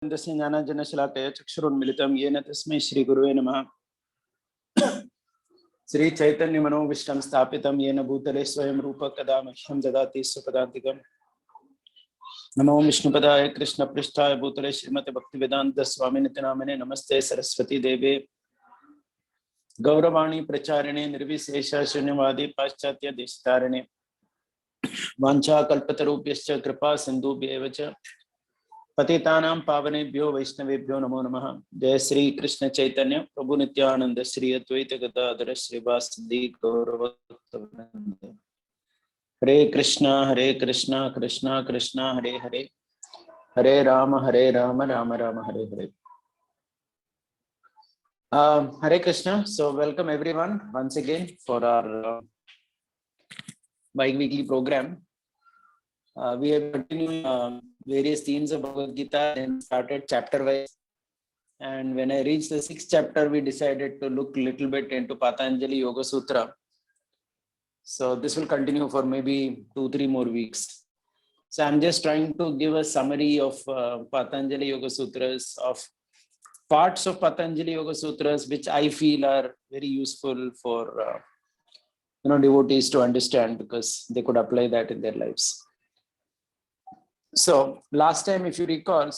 ज्ञानाञ्जनशलाकया चक्षुरुन्मिलितं येन तस्मै श्रीगुरुवे नमः। श्रीचैतन्यमनोभीष्टं स्थापितं येन भूतले स्वयं रूप कदा मह्यं ददाति स्वपदान्तिकम्। नमो विष्णुपदाय कृष्णपृष्ठाय भूतले श्रीमते भक्तिवेदान्त स्वामिनिति नामिने नमस्ते सरस्वती देवे गौरवाणी प्रचारिणे निर्विशेष शून्यवादी पाश्चात्य देशतारिणे वाञ्छाकल्पतरुभ्यश्च कृपा सिन्धुभ्येव च पतितानां पावनेभ्यो वैष्णवेभ्यो नमो नमः। जय श्री कृष्ण चैतन्य प्रभु नित्यानंद श्री अद्वैत गदाधर श्रीवासदि गौरभक्तवृंद। हरे कृष्णा कृष्णा कृष्णा हरे हरे, हरे Ram Ram Ram Hare Hare. Hare Krishna. So welcome everyone once again for our bi-weekly program. We have continued various themes of Bhagavad Gita and started chapter wise. And when I reached the 6th chapter, we decided to look a little bit into Patanjali Yoga Sutra. So this will continue for maybe 2-3 more weeks. So I'm just trying to give a summary of Patanjali Yoga Sutras, of parts of Patanjali Yoga Sutras, which I feel are very useful for devotees to understand, because they could apply that in their lives. So last time, if you recall,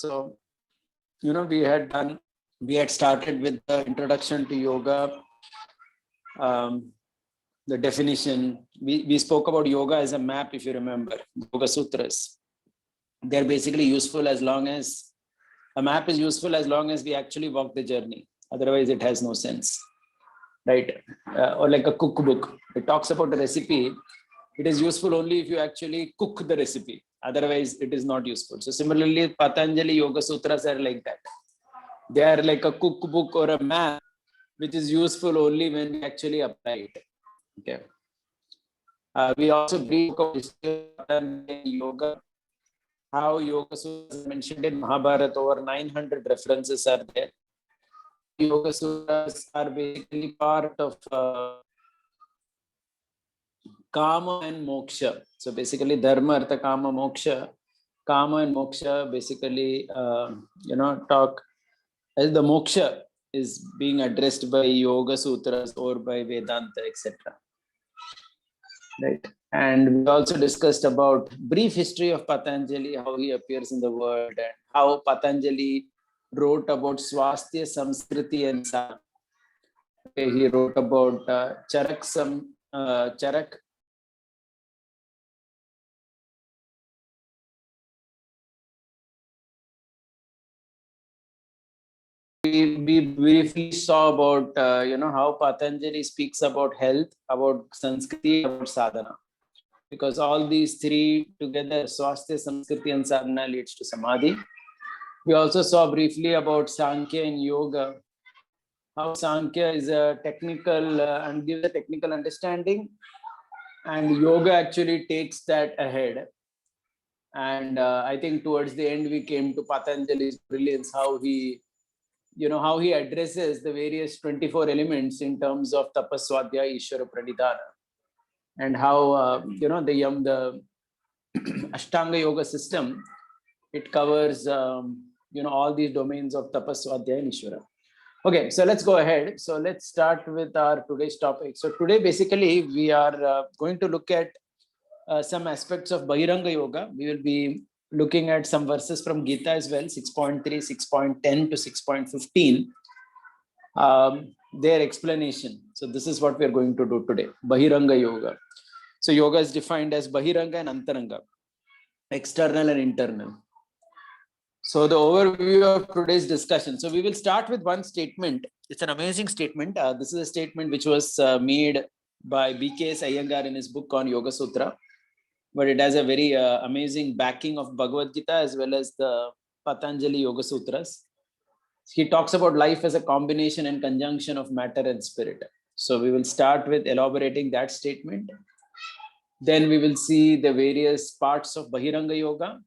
we had started with the introduction to yoga, the definition. We spoke about yoga as a map, if you remember, Yoga Sutras. They're basically useful as long as a map is useful as long as we actually walk the journey. Otherwise, it has no sense, right? Or like a cookbook. It talks about a recipe. It is useful only if you actually cook the recipe. Otherwise, it is not useful. So similarly, Patanjali Yoga Sutras are like that. They are like a cookbook or a map, which is useful only when we actually apply it. Okay. We also briefly talk about yoga, how Yoga Sutras are mentioned in Mahabharata. Over 900 references are there. Yoga Sutras are basically part of Kama and Moksha. So basically, Dharma, Artha, Kama, Moksha. Kama and Moksha basically, talk as the Moksha is being addressed by Yoga Sutras or by Vedanta, etc. Right. And we also discussed about brief history of Patanjali, how he appears in the world, and how Patanjali wrote about Swasthya, Samskriti, and Sadhana. Okay, he wrote about Charak. We briefly saw about how Patanjali speaks about health, about Sanskriti, about sadhana, because all these three together, Swasthya, Samskriti, and sadhana, leads to samadhi. We also saw briefly about Sankhya and yoga, how Sankhya is a technical and gives a technical understanding, and yoga actually takes that ahead. And I think towards the end we came to Patanjali's brilliance, how he addresses the various 24 elements in terms of tapaswadhyaya, ishvara pranidhana, and how the Ashtanga yoga system, it covers all these domains of tapaswadhyaya and ishvara. Okay, so let's go ahead. So let's start with our today's topic. So today basically we are going to look at some aspects of Bahiranga Yoga. We will be looking at some verses from Gita as well, 6.3, 6.10 to 6.15, their explanation. So this is what we are going to do today, Bahiranga Yoga. So yoga is defined as Bahiranga and Antaranga, external and internal. So the overview of today's discussion. So we will start with one statement. It's an amazing statement. This is a statement which was made by B.K.S. Iyengar in his book on Yoga Sutra. But it has a very amazing backing of Bhagavad Gita as well as the Patanjali Yoga Sutras. He talks about life as a combination and conjunction of matter and spirit. So we will start with elaborating that statement. Then we will see the various parts of Bahiranga Yoga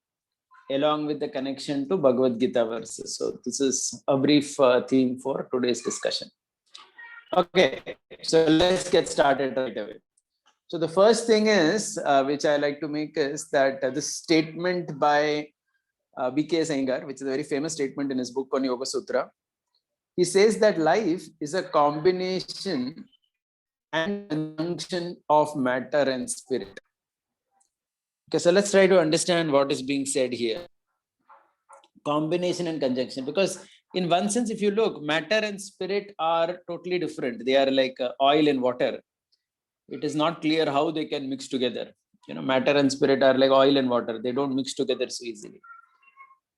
along with the connection to Bhagavad Gita verses. So this is a brief theme for today's discussion. Okay, so let's get started right away. So the first thing is, which I like to make is that this statement by B.K. Iyengar, which is a very famous statement in his book on Yoga Sutra. He says that life is a combination and conjunction of matter and spirit. Okay, so let's try to understand what is being said here. Combination and conjunction, because in one sense, if you look, matter and spirit are totally different. They are like oil and water. It is not clear how they can mix together. Matter and spirit are like oil and water. They don't mix together so easily.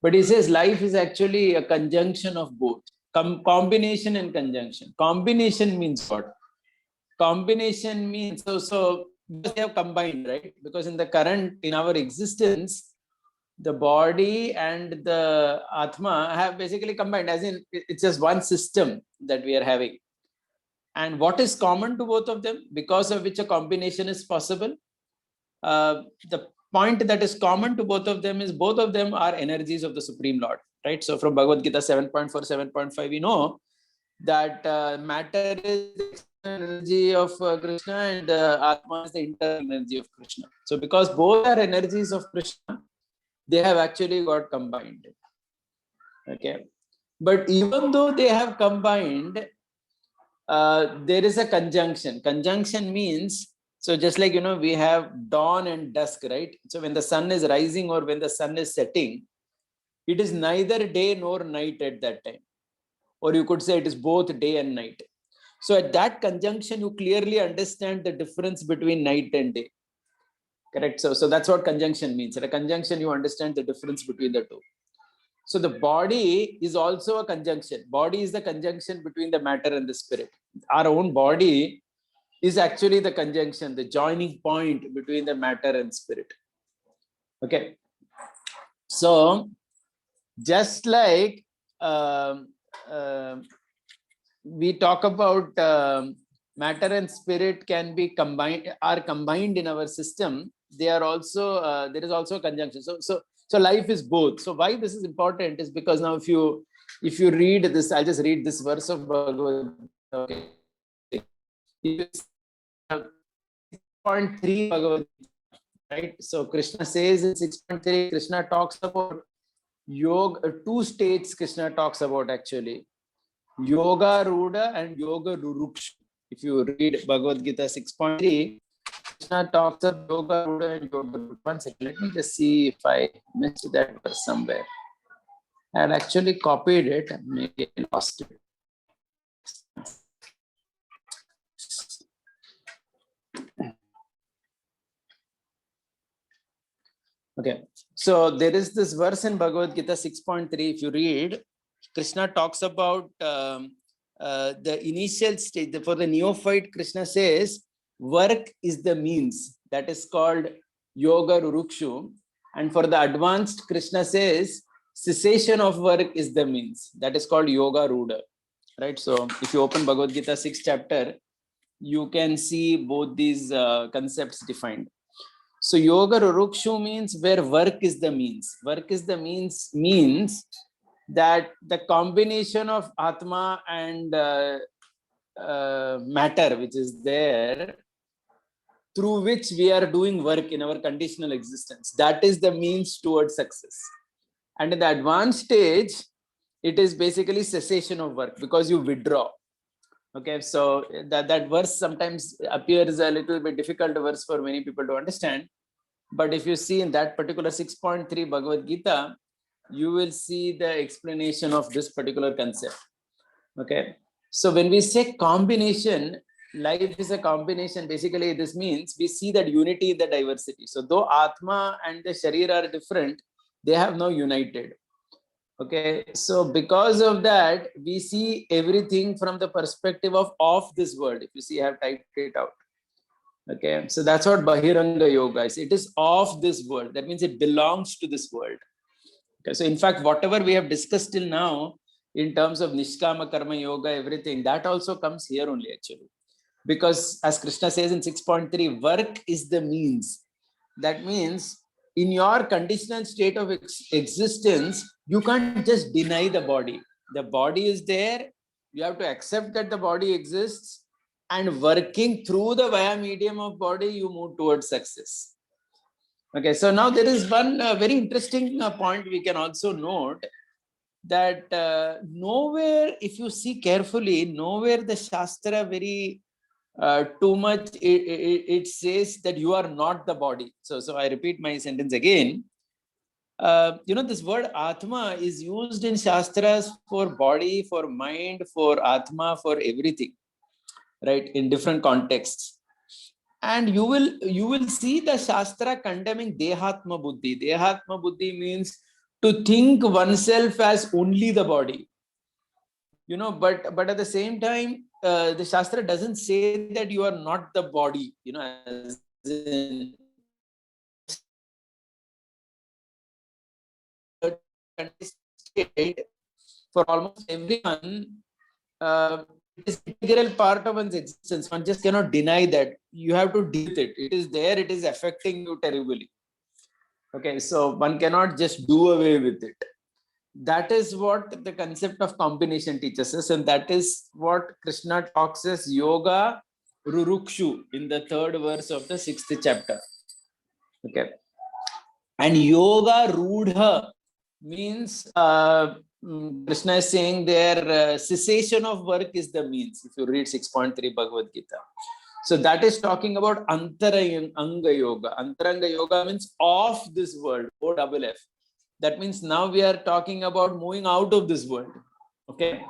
But he says life is actually a conjunction of both. Combination and conjunction. Combination means what? Combination means so they have combined, right? Because in our existence, the body and the Atma have basically combined, as in it's just one system that we are having. And what is common to both of them, because of which a combination is possible? The point that is common to both of them is both of them are energies of the Supreme Lord, right? So from Bhagavad Gita 7.4, 7.5, we know that matter is the energy of Krishna and Atma is the internal energy of Krishna. So because both are energies of Krishna, they have actually got combined. Okay. But even though they have combined, there is a conjunction. Conjunction means, so just like, we have dawn and dusk, right? So when the sun is rising or when the sun is setting, it is neither day nor night at that time. Or you could say it is both day and night. So at that conjunction, you clearly understand the difference between night and day. Correct. So that's what conjunction means. At a conjunction, you understand the difference between the two. So the body is also a conjunction. Body is the conjunction between the matter and the spirit. Our own body is actually the conjunction, the joining point between the matter and spirit. Okay. So just like we talk about matter and spirit can be combined, are combined in our system. They are also there is also a conjunction. So life is both. So why this is important is because now if you read this, I'll just read this verse of Bhagavad Gita. Okay. 6.3 Bhagavad Gita, right? So Krishna says in 6.3, Krishna talks about yoga, two states Krishna talks about actually. Yoga Ruda and Yoga Rurukshu. If you read Bhagavad Gita 6.3, Krishna talks of Yoga Ruda and Yoga Rurukshu. One second, let me just see if I missed that verse somewhere. I had actually copied it, maybe I lost it. Okay, so there is this verse in Bhagavad Gita 6.3. If you read, Krishna talks about the initial stage. For the neophyte, Krishna says, work is the means. That is called Yoga Rurukshu. And for the advanced, Krishna says, cessation of work is the means. That is called Yoga Ruda. Right? So if you open Bhagavad Gita 6th chapter, you can see both these concepts defined. So Yoga Rurukshu means where work is the means. Work is the means that the combination of Atma and matter which is there, through which we are doing work in our conditional existence, that is the means towards success. And in the advanced stage, it is basically cessation of work because you withdraw. Okay, so that verse sometimes appears a little bit difficult verse for many people to understand. But if you see in that particular 6.3 Bhagavad Gita, you will see the explanation of this particular concept. Okay, so when we say combination, life is a combination. Basically, this means we see that unity in the diversity. So though Atma and the Sharira are different, they have now united. Okay, so because of that, we see everything from the perspective of this world. If you see, I have typed it out. Okay, so that's what Bahiranga Yoga is. It is of this world. That means it belongs to this world. Okay, so in fact, whatever we have discussed till now in terms of Nishkama Karma Yoga, everything, that also comes here only actually. Because as Krishna says in 6.3, work is the means. That means in your conditional state of existence, you can't just deny the body. The body is there. You have to accept that the body exists. And working through the via medium of body, you move towards success. Okay, so now there is one very interesting point we can also note, that nowhere, if you see carefully, nowhere the Shastra very too much it says that you are not the body. So I repeat my sentence again. This word Atma is used in Shastras for body, for mind, for Atma, for everything, right? In different contexts. And you will see the Shastra condemning Dehatma Buddhi. Dehatma Buddhi means to think oneself as only the body. But at the same time, the Shastra doesn't say that you are not the body, as in for almost everyone, it is an integral part of one's existence. One just cannot deny that. You have to deal with it. It is there. It is affecting you terribly. Okay, so one cannot just do away with it. That is what the concept of combination teaches us, and that is what Krishna talks as yoga rurukshu in the 3rd verse of the 6th chapter. Okay, and yoga rudha means Krishna is saying there cessation of work is the means. If you read 6.3 Bhagavad Gita, so that is talking about Antaranga Yoga. Antaranga Yoga means off this world, OFF. That means now we are talking about moving out of this world. Okay.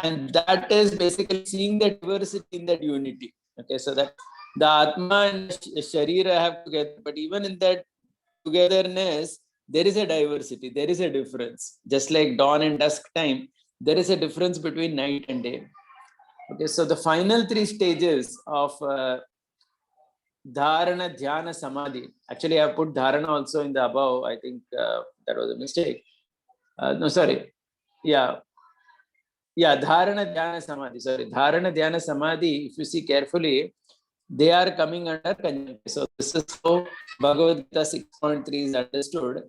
And that is basically seeing the diversity in that unity. Okay. So that the Atma and Sharira have together, but even in that togetherness, there is a diversity, there is a difference. Just like dawn and dusk time, there is a difference between night and day. Okay. So the final 3 stages of Dharana, Dhyana, Samadhi. Actually, I put Dharana also in the above. I think that was a mistake. No, sorry. Yeah. Dharana, Dhyana, Samadhi. Sorry. Dharana, Dhyana, Samadhi, if you see carefully, they are coming under conjunction. So this is how Bhagavad Gita 6.3 is understood.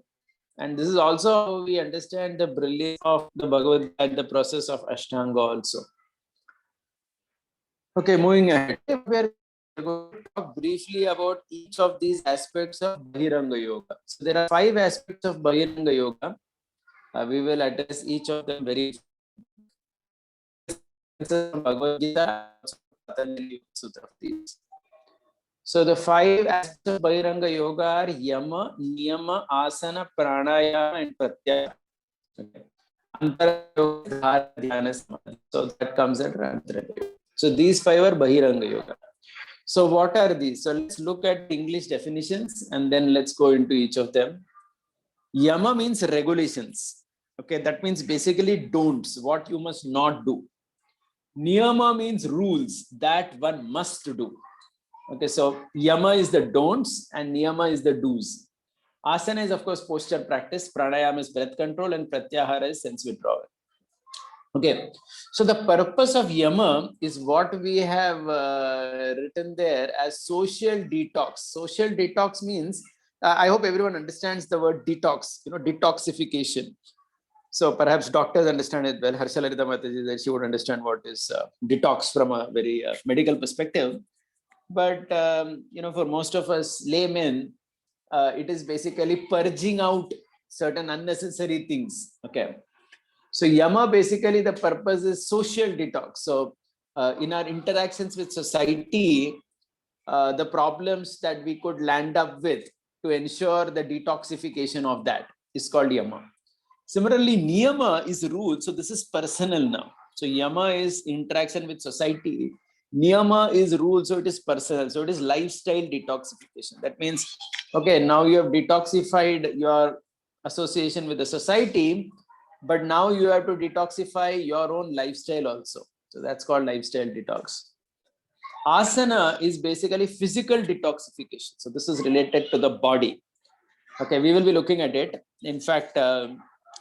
And this is also how we understand the brilliance of the Bhagavad Gita and the process of Ashtanga also. Okay, moving ahead. We're going to talk briefly about each of these aspects of Bahiranga Yoga. So there are 5 aspects of Bahiranga Yoga. We will address each of them very Bhagavad Gita. So the 5 aspects of Bahiranga Yoga are Yama, Niyama, Asana, Pranayama, and Pratyahara. Okay. So that comes at Antara Yoga. So these 5 are Bahiranga Yoga. So what are these? So let's look at English definitions and then let's go into each of them. Yama means regulations. Okay, that means basically don'ts, what you must not do. Niyama means rules that one must do. Okay, so Yama is the don'ts and Niyama is the do's. Asana is, of course, posture practice. Pranayama is breath control, and Pratyahara is sense withdrawal. Okay, so the purpose of Yama is what we have written there as social detox. Social detox means, I hope everyone understands the word detox, detoxification. So perhaps doctors understand it well. Harshalarita Mataji said she would understand what is detox from a very medical perspective. But, for most of us laymen, it is basically purging out certain unnecessary things. Okay. So Yama, basically the purpose is social detox. So in our interactions with society, the problems that we could land up with to ensure the detoxification of that is called Yama. Similarly, Niyama is rule. So this is personal now. So Yama is interaction with society. Niyama is rule. So it is personal. So it is lifestyle detoxification. That means, okay, now you have detoxified your association with the society, but now you have to detoxify your own lifestyle also. So that's called lifestyle detox. Asana is basically physical detoxification. So this is related to the body. Okay, we will be looking at it. In fact,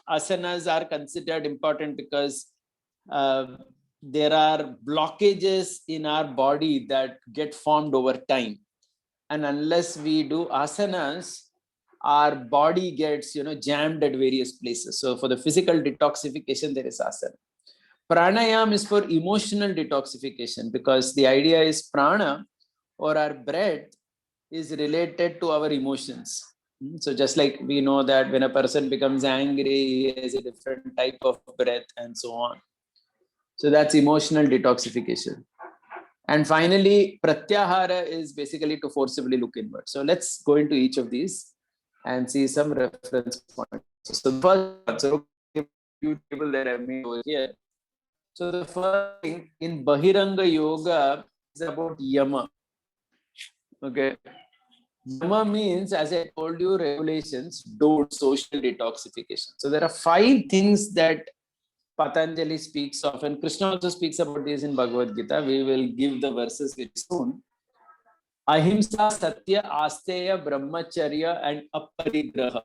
asanas are considered important because there are blockages in our body that get formed over time. And unless we do asanas, our body gets, jammed at various places. So for the physical detoxification, there is asana. Pranayam is for emotional detoxification, because the idea is prana, or our breath, is related to our emotions. So just like we know that when a person becomes angry, he has a different type of breath and so on. So that's emotional detoxification. And finally, pratyahara is basically to forcibly look inward. So let's go into each of these and see some reference points. So the first one, so few table that I made over here. So the first thing in Bahiranga Yoga is about yama. Okay. Yama means, as I told you, regulations, don't social detoxification. So there are 5 things that Patanjali speaks of, and Krishna also speaks about this in Bhagavad Gita. We will give the verses very soon. Ahimsa, Satya, Asteya, Brahmacharya, and Aparigraha.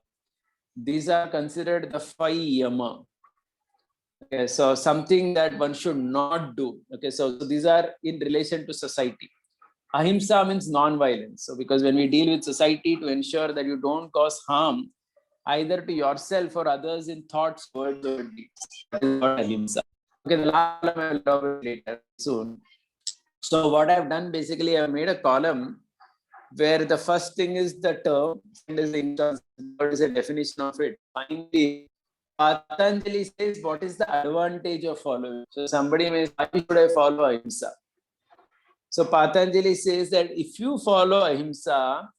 These are considered the 5 yama. Okay, so something that one should not do. Okay, so these are in relation to society. Ahimsa means non-violence. So because when we deal with society, to ensure that you don't cause harm either to yourself or others in thoughts, words, or deeds. That is what ahimsa. Okay, the last column I will cover later soon. So what I've done basically, I've made a column where the first thing is the term, and is the instance, what is the definition of it. Finally, Patanjali says what is the advantage of following. So somebody may say, why should I follow ahimsa? So Patanjali says that if you follow ahimsa,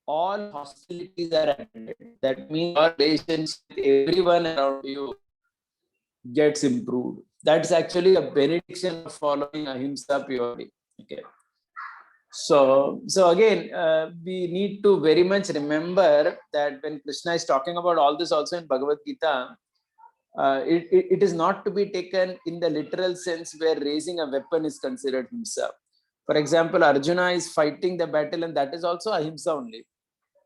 all hostilities are ended. That means your relationship with everyone around you gets improved. That's actually a benediction of following ahimsa purely. Okay. So again, we need to very much remember that when Krishna is talking about all this also in Bhagavad Gita, it is not to be taken in the literal sense where raising a weapon is considered himsa. For example, Arjuna is fighting the battle, and that is also ahimsa only.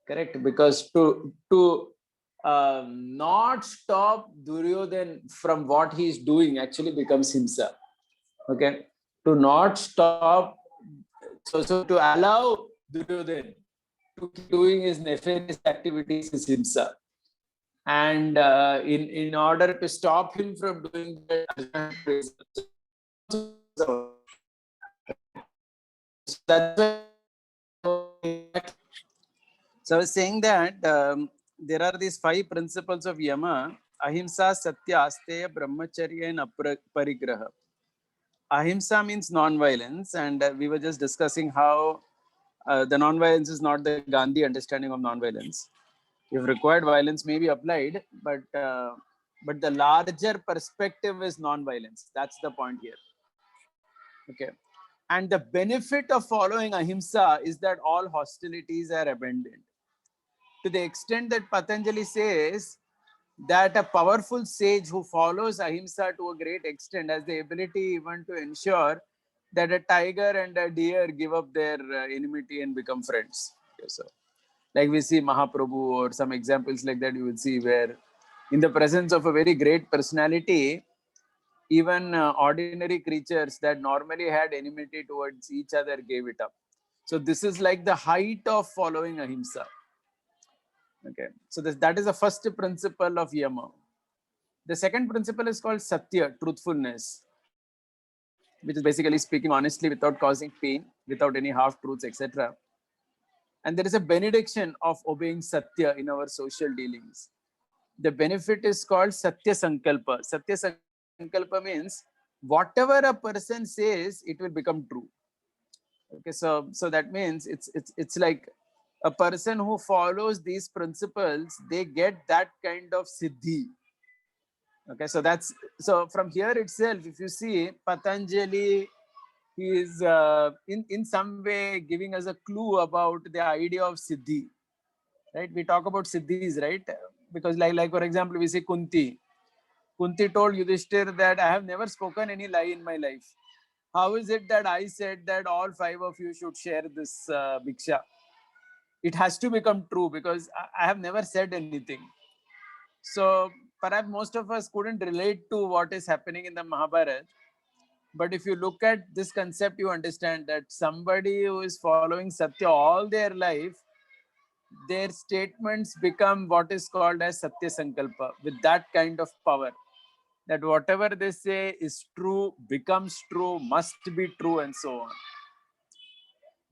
Correct? Because to not stop Duryodhan from what he is doing actually becomes himsa. Okay? To not stop, so to allow Duryodhan to keep doing his nefarious activities is himsa. And in order to stop him from doing that, that's so I was saying that there are these 5 principles of yama: ahimsa, satya, asteya, brahmacharya, and aparigraha. Ahimsa means non-violence, and we were just discussing how the non-violence is not the Gandhi understanding of non-violence. If required violence may be applied, but the larger perspective is non-violence. That's the point here. Okay. And the benefit of following ahimsa is that all hostilities are abandoned. To the extent that Patanjali says that a powerful sage who follows ahimsa to a great extent has the ability even to ensure that a tiger and a deer give up their enmity and become friends. Okay, so like we see Mahaprabhu or some examples like that, you will see where in the presence of a very great personality, even ordinary creatures that normally had enmity towards each other gave it up. So this is like the height of following ahimsa. Okay, so that is the first principle of yama. The second principle is called satya, truthfulness, which is basically speaking honestly without causing pain, without any half truths, etc. And there is a benediction of obeying satya in our social dealings. The benefit is called satya sankalpa. Satya sankalpa means whatever a person says, it will become true. Okay, so that means it's like a person who follows these principles, they get that kind of siddhi. Okay, so from here itself, if you see Patanjali, he is in some way giving us a clue about the idea of siddhi. Right? We talk about siddhis, right? Because like for example, we say Kunti. Kunti told Yudhishthir that I have never spoken any lie in my life. How is it that I said that all 5 of you should share this bhiksha? It has to become true because I have never said anything. So perhaps most of us couldn't relate to what is happening in the Mahabharata. But if you look at this concept, you understand that somebody who is following Satya all their life, their statements become what is called as Satya Sankalpa, with that kind of power. That whatever they say is true, becomes true, must be true, and so on.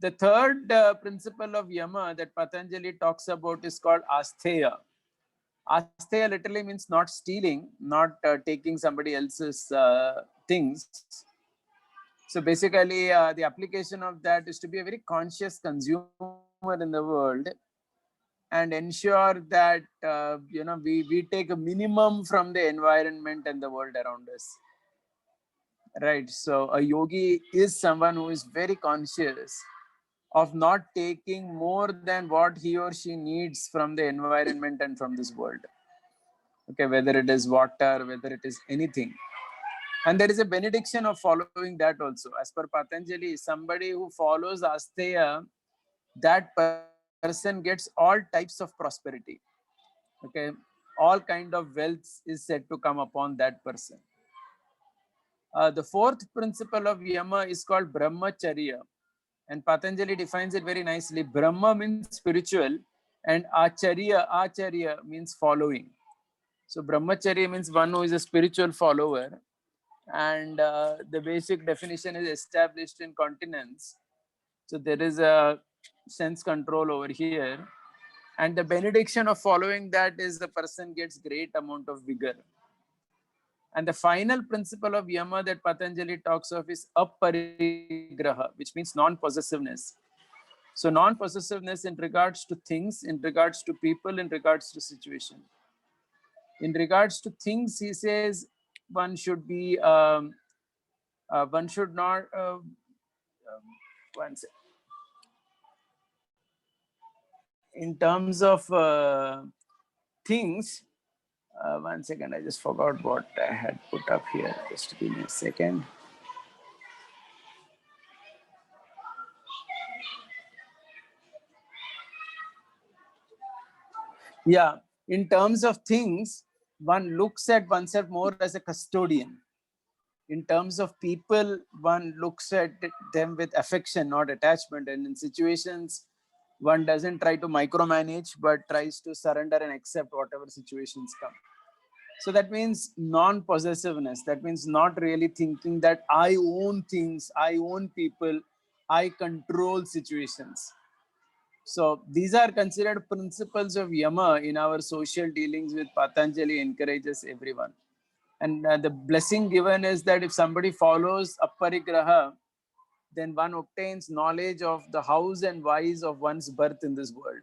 The third principle of yama that Patanjali talks about is called astheya. Astheya literally means not stealing, not taking somebody else's things. So basically, the application of that is to be a very conscious consumer in the world and ensure that we take a minimum from the environment and the world around us. Right. So a yogi is someone who is very conscious of not taking more than what he or she needs from the environment and from this world. Okay, whether it is water, whether it is anything. And there is a benediction of following that also. As per Patanjali, somebody who follows Asteya, that person gets all types of prosperity. Okay, all kind of wealth is said to come upon that person. The fourth principle of Yama is called Brahmacharya. And Patanjali defines it very nicely. Brahma means spiritual and Acharya means following. So Brahmacharya means one who is a spiritual follower. And the basic definition is established in continence. So there is a sense control over here. And the benediction of following that is the person gets great amount of vigor. And the final principle of Yama that Patanjali talks of is aparigraha, which means non-possessiveness. So non-possessiveness in regards to things, in regards to people, in regards to situation. In regards to things, he says one should be, one should not, one sec. In terms of things, one second, I just forgot what I had put up here. Just give me a second. Yeah, in terms of things, one looks at oneself more as a custodian. In terms of people, one looks at them with affection, not attachment. And in situations, one doesn't try to micromanage, but tries to surrender and accept whatever situations come. So that means non-possessiveness. That means not really thinking that I own things, I own people, I control situations. So these are considered principles of Yama in our social dealings with Patanjali encourages everyone. And the blessing given is that if somebody follows aparigraha, then one obtains knowledge of the hows and whys of one's birth in this world.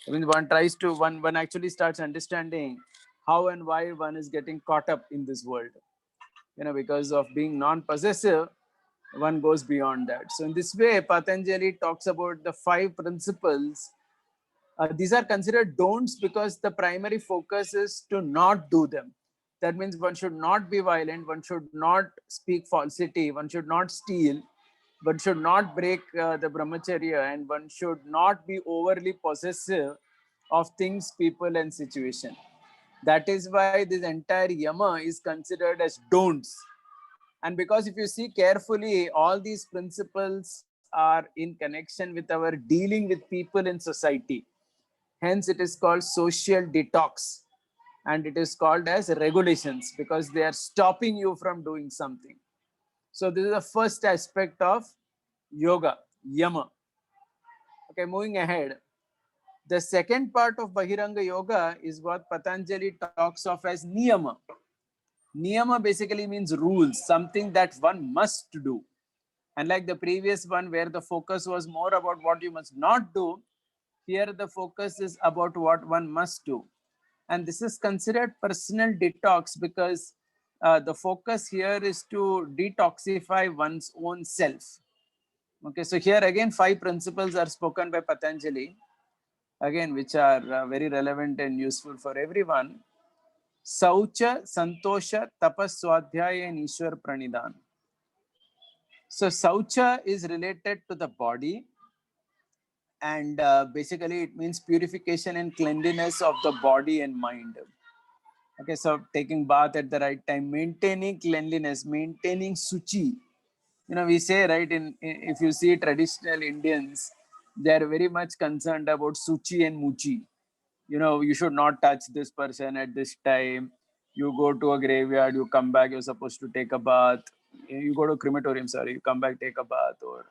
I mean, one actually starts understanding how and why one is getting caught up in this world. Because of being non-possessive, one goes beyond that. So in this way, Patanjali talks about the 5 principles. These are considered don'ts because the primary focus is to not do them. That means one should not be violent, one should not speak falsity, one should not steal, one should not break the brahmacharya, and one should not be overly possessive of things, people, and situation. That is why this entire yama is considered as don'ts. And because if you see carefully, all these principles are in connection with our dealing with people in society. Hence, it is called social detox. And it is called as regulations because they are stopping you from doing something. So this is the first aspect of yoga, yama. Okay, moving ahead. The second part of Bahiranga Yoga is what Patanjali talks of as niyama. Niyama basically means rules, something that one must do. Unlike the previous one where the focus was more about what you must not do, here the focus is about what one must do. And this is considered personal detox because the focus here is to detoxify one's own self. Okay, so here again 5 principles are spoken by Patanjali, again which are very relevant and useful for everyone. Saucha, Santosha, Tapas, Swadhyaya, and Ishwar Pranidan. So Saucha is related to the body, and basically it means purification and cleanliness of the body and mind. Okay, so taking bath at the right time, maintaining cleanliness, maintaining suchi. We say, right, if you see traditional Indians, they are very much concerned about suchi and muchi. You should not touch this person at this time. You go to a graveyard, you come back, you're supposed to take a bath. You go to a crematorium, sorry, you come back, take a bath, or,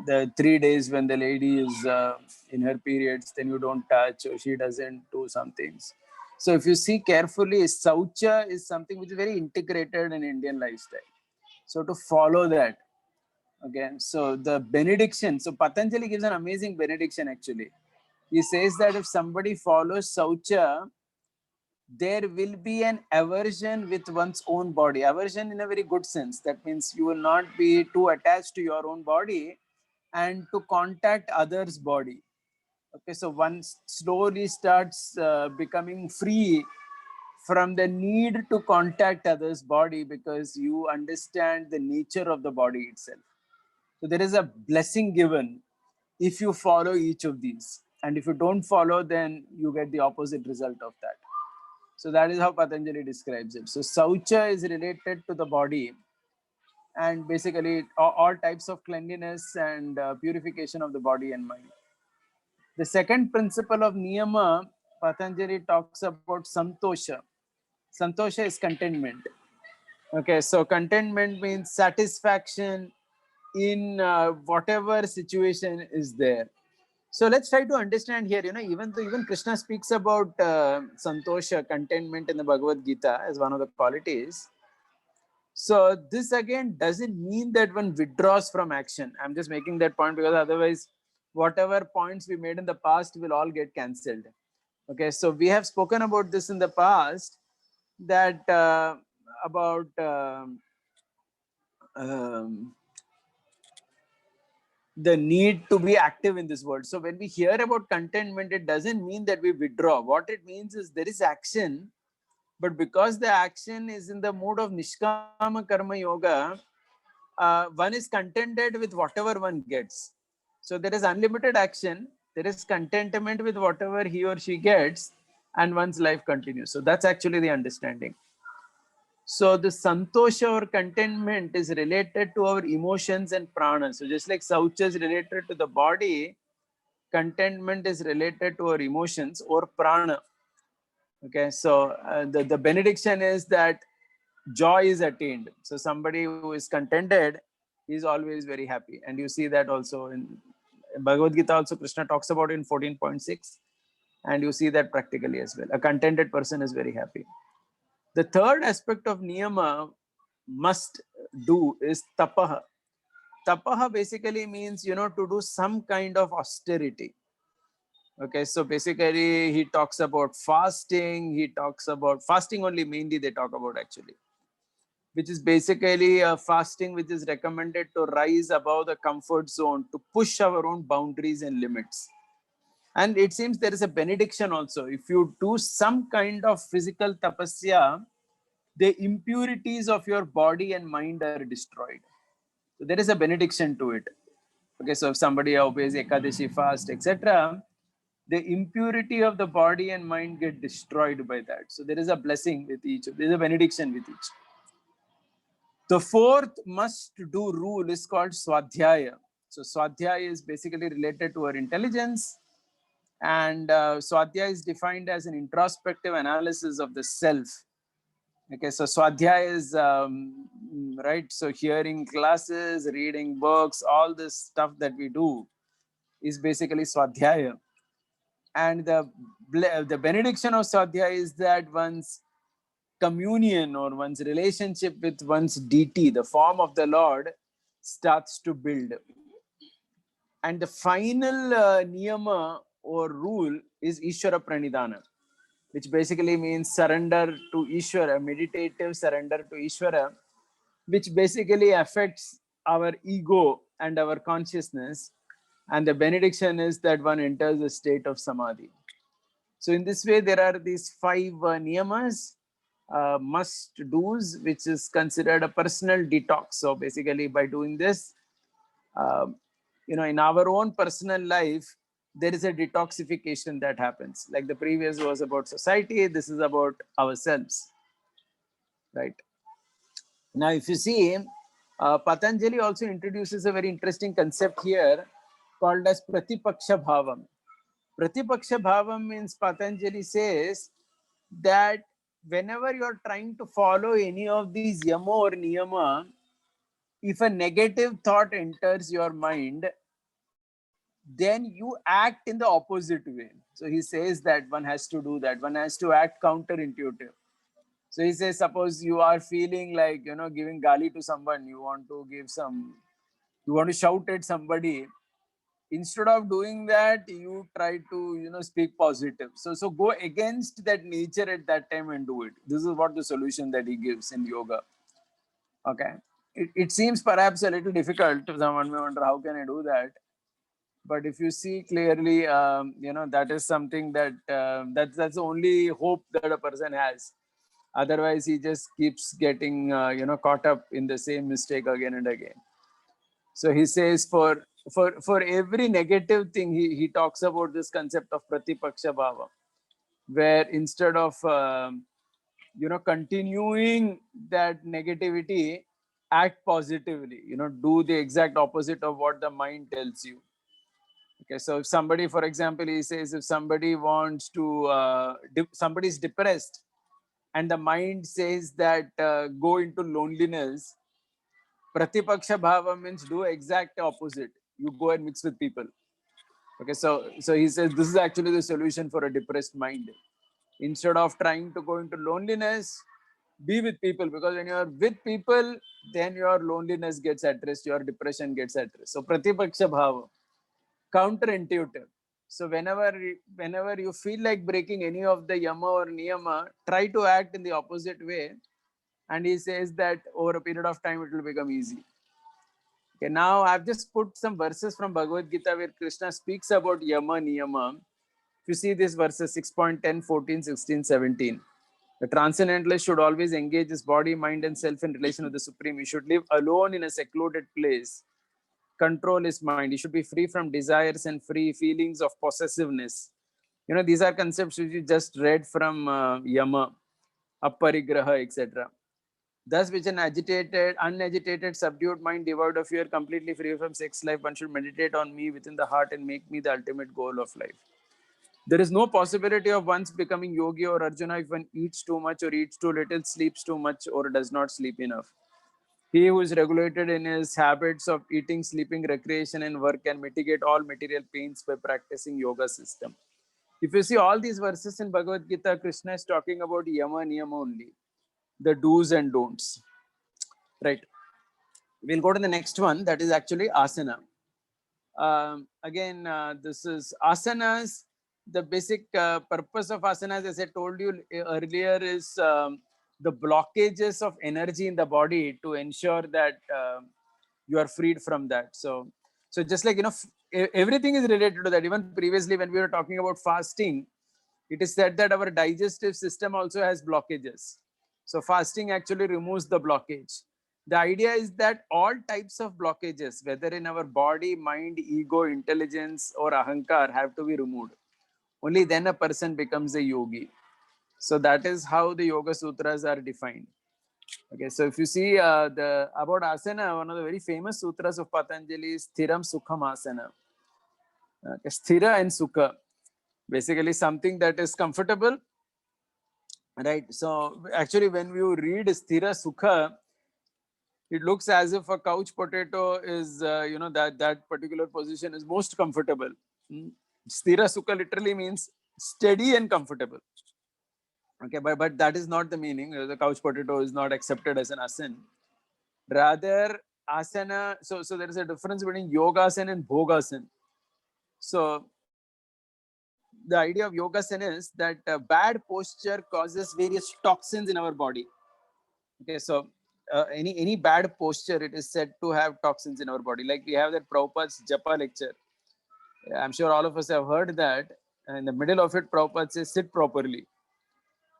the 3 days when the lady is in her periods, then you don't touch, or she doesn't do some things. So if you see carefully, Saucha is something which is very integrated in Indian lifestyle. So to follow that, okay, so the benediction, so Patanjali gives an amazing benediction actually. He says that if somebody follows Saucha, there will be an aversion with one's own body. Aversion in a very good sense. That means you will not be too attached to your own body and to contact others' body. Okay, so one slowly starts becoming free from the need to contact others' body because you understand the nature of the body itself. So there is a blessing given if you follow each of these. And if you don't follow, then you get the opposite result of that. So that is how Patanjali describes it. So Saucha is related to the body and basically all types of cleanliness and purification of the body and mind. The second principle of Niyama, Patanjali talks about Santosha. Santosha is contentment. Okay, so contentment means satisfaction in whatever situation is there. So let's try to understand here, even though even Krishna speaks about Santosha, contentment in the Bhagavad Gita as one of the qualities. So this again doesn't mean that one withdraws from action. I'm just making that point because otherwise, whatever points we made in the past will all get cancelled. Okay, so we have spoken about this in the past that about the need to be active in this world. So when we hear about contentment, it doesn't mean that we withdraw. What it means is there is action, but because the action is in the mode of Nishkama Karma Yoga, one is contented with whatever one gets. So there is unlimited action, there is contentment with whatever he or she gets, and one's life continues. So that's actually the understanding. So the santosha or contentment is related to our emotions and prana. So just like saucha is related to the body, contentment is related to our emotions or prana. Okay, so the benediction is that joy is attained. So somebody who is contented is always very happy. And you see that also in Bhagavad Gita also Krishna talks about in 14.6. And you see that practically as well. A contented person is very happy. The third aspect of niyama must do is tapaha. Tapaha basically means, to do some kind of austerity. Okay, so basically he talks about fasting. He talks about fasting only mainly they talk about actually, which is basically a fasting which is recommended to rise above the comfort zone, to push our own boundaries and limits. And it seems there is a benediction also. If you do some kind of physical tapasya, the impurities of your body and mind are destroyed. So there is a benediction to it. Okay, so if somebody obeys Ekadashi fast, etc., the impurity of the body and mind get destroyed by that. So there is a blessing with each. There is a benediction with each. The fourth must-do rule is called Swadhyaya. So Swadhyaya is basically related to our intelligence. And Swadhyaya is defined as an introspective analysis of the self. Okay, so Swadhyaya is, right, so hearing classes, reading books, all this stuff that we do is basically Swadhyaya. And the benediction of Swadhyaya is that one's communion or one's relationship with one's deity, the form of the Lord, starts to build. And the final niyama or rule is Ishvara Pranidhana, which basically means surrender to Ishvara, meditative surrender to Ishvara, which basically affects our ego and our consciousness. And the benediction is that one enters a state of samadhi. So in this way, there are these 5 niyamas, must do's, which is considered a personal detox. So basically by doing this, in our own personal life, there is a detoxification that happens. Like the previous was about society, this is about ourselves, right? Now, if you see, Patanjali also introduces a very interesting concept here called as Pratipaksha Bhavam. Pratipaksha Bhavam means Patanjali says that whenever you're trying to follow any of these yama or niyama, if a negative thought enters your mind, then you act in the opposite way. So he says that one has to do that. One has to act counterintuitive. So he says, suppose you are feeling like, giving gali to someone, you want to shout at somebody. Instead of doing that, you try to, speak positive. So go against that nature at that time and do it. This is what the solution that he gives in yoga. Okay. It seems perhaps a little difficult. Someone may wonder, how can I do that? But if you see clearly, that is something that that's the only hope that a person has. Otherwise, he just keeps getting caught up in the same mistake again and again. So he says for every negative thing, he talks about this concept of pratipaksha bhava, where instead of continuing that negativity, act positively. Do the exact opposite of what the mind tells you. Okay, so if somebody, for example, he says if somebody wants to, somebody is depressed, and the mind says that go into loneliness, pratipaksha bhava means do exact opposite. You go and mix with people. Okay, so he says this is actually the solution for a depressed mind. Instead of trying to go into loneliness, be with people, because when you are with people, then your loneliness gets addressed, your depression gets addressed. So pratipaksha bhava, counterintuitive. So whenever you feel like breaking any of the yama or niyama, try to act in the opposite way. And he says that over a period of time, it will become easy. Okay, now I've just put some verses from Bhagavad Gita where Krishna speaks about yama, niyama. If you see these verses 6.10, 14, 16, 17. The transcendentalist should always engage his body, mind, and self in relation with the Supreme. He should live alone in a secluded place, control his mind. He should be free from desires and free feelings of possessiveness. These are concepts which you just read from Yama, Apparigraha, etc. Thus, which an unagitated, subdued mind devoid of fear, completely free from sex life, one should meditate on me within the heart and make me the ultimate goal of life. There is no possibility of once becoming yogi or Arjuna if one eats too much or eats too little, sleeps too much, or does not sleep enough. He who is regulated in his habits of eating, sleeping, recreation, and work can mitigate all material pains by practicing yoga system. If you see all these verses in Bhagavad Gita, Krishna is talking about yama, niyama only, the do's and don'ts. Right. We'll go to the next one, that is actually asana. Again, this is asanas. The basic purpose of asanas, as I told you earlier, is the blockages of energy in the body to ensure that you are freed from that. So just like, everything is related to that. Even previously, when we were talking about fasting, it is said that our digestive system also has blockages. So fasting actually removes the blockage. The idea is that all types of blockages, whether in our body, mind, ego, intelligence, or ahankar, have to be removed. Only then a person becomes a yogi. So that is how the Yoga Sutras are defined. Okay, so if you see about asana, one of the very famous sutras of Patanjali is Sthiram Sukham Asana. Okay, Sthira and Sukha, basically something that is comfortable, right? So actually, when you read Sthira Sukha, it looks as if a couch potato is, that particular position is most comfortable. Sthira Sukha literally means steady and comfortable. Okay, but that is not the meaning. The couch potato is not accepted as an asana. Rather, asana, so there is a difference between yogasana and bhogasana. So the idea of yogasana is that bad posture causes various toxins in our body. Okay, so any bad posture, it is said to have toxins in our body. Like we have that Prabhupada's Japa lecture. I'm sure all of us have heard that. In the middle of it, Prabhupada says, sit properly.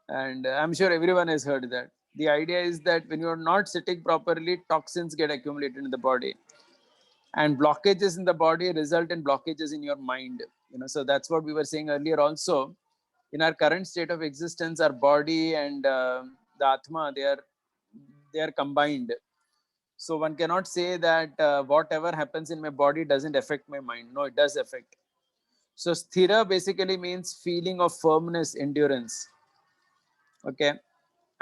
And I'm sure everyone has heard that. The idea is that when you're not sitting properly, toxins get accumulated in the body. And blockages in the body result in blockages in your mind. So that's what we were saying earlier also. In our current state of existence, our body and the Atma, they are combined. So one cannot say that whatever happens in my body doesn't affect my mind. No, it does affect. So sthira basically means feeling of firmness, endurance. Okay.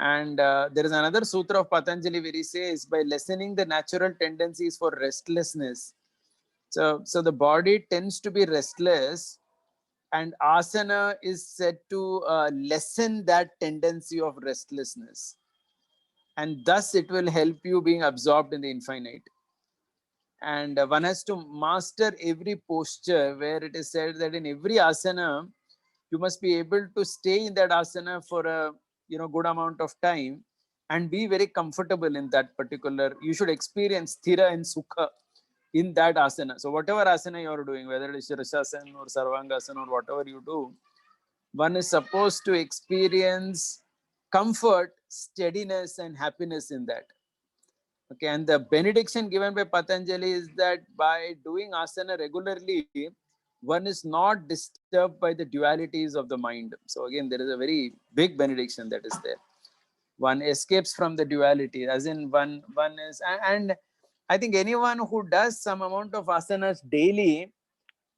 And there is another sutra of Patanjali where he says, by lessening the natural tendencies for restlessness. So the body tends to be restless, and asana is said to lessen that tendency of restlessness. And thus it will help you being absorbed in the infinite. And one has to master every posture, where it is said that in every asana, you must be able to stay in that asana for a good amount of time and be very comfortable in that particular. You should experience sthira and sukha in that asana. So whatever asana you are doing, whether it is Shirashasana or Sarvangasana or whatever you do, one is supposed to experience comfort, steadiness, and happiness in that. Okay, and the benediction given by Patanjali is that by doing asana regularly, one is not disturbed by the dualities of the mind. So again, there is a very big benediction that is there. One escapes from the duality, as in one is, and I think anyone who does some amount of asanas daily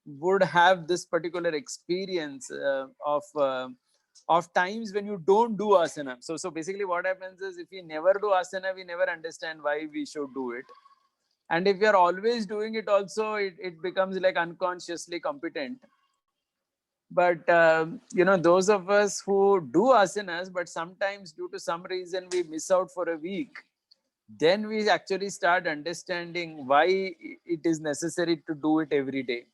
would have this particular experience of times when you don't do asana. So basically what happens is, if we never do asana, we never understand why we should do it. And if we are always doing it also, it becomes like unconsciously competent. But those of us who do asanas, but sometimes due to some reason we miss out for a week, then we actually start understanding why it is necessary to do it every day.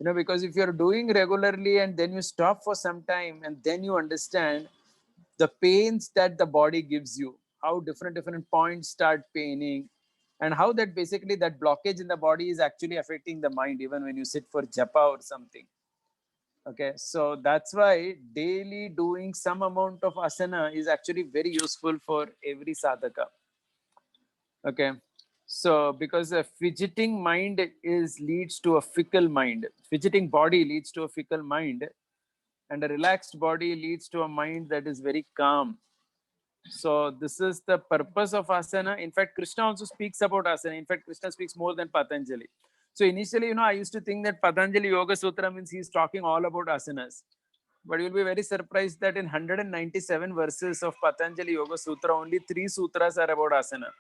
Because if you're doing regularly and then you stop for some time, and then you understand the pains that the body gives you, how different points start paining, and how that basically that blockage in the body is actually affecting the mind even when you sit for japa or something. Okay, so that's why daily doing some amount of asana is actually very useful for every sadhaka. Okay, so because a fidgeting mind leads to a fickle mind, fidgeting body leads to a fickle mind, and a relaxed body leads to a mind that is very calm. So this is the purpose of asana. In fact, Krishna also speaks about asana. In fact, Krishna speaks more than Patanjali. So initially, I used to think that Patanjali Yoga Sutra means he's talking all about asanas. But you'll be very surprised that in 197 verses of Patanjali Yoga Sutra, only 3 sutras are about asana.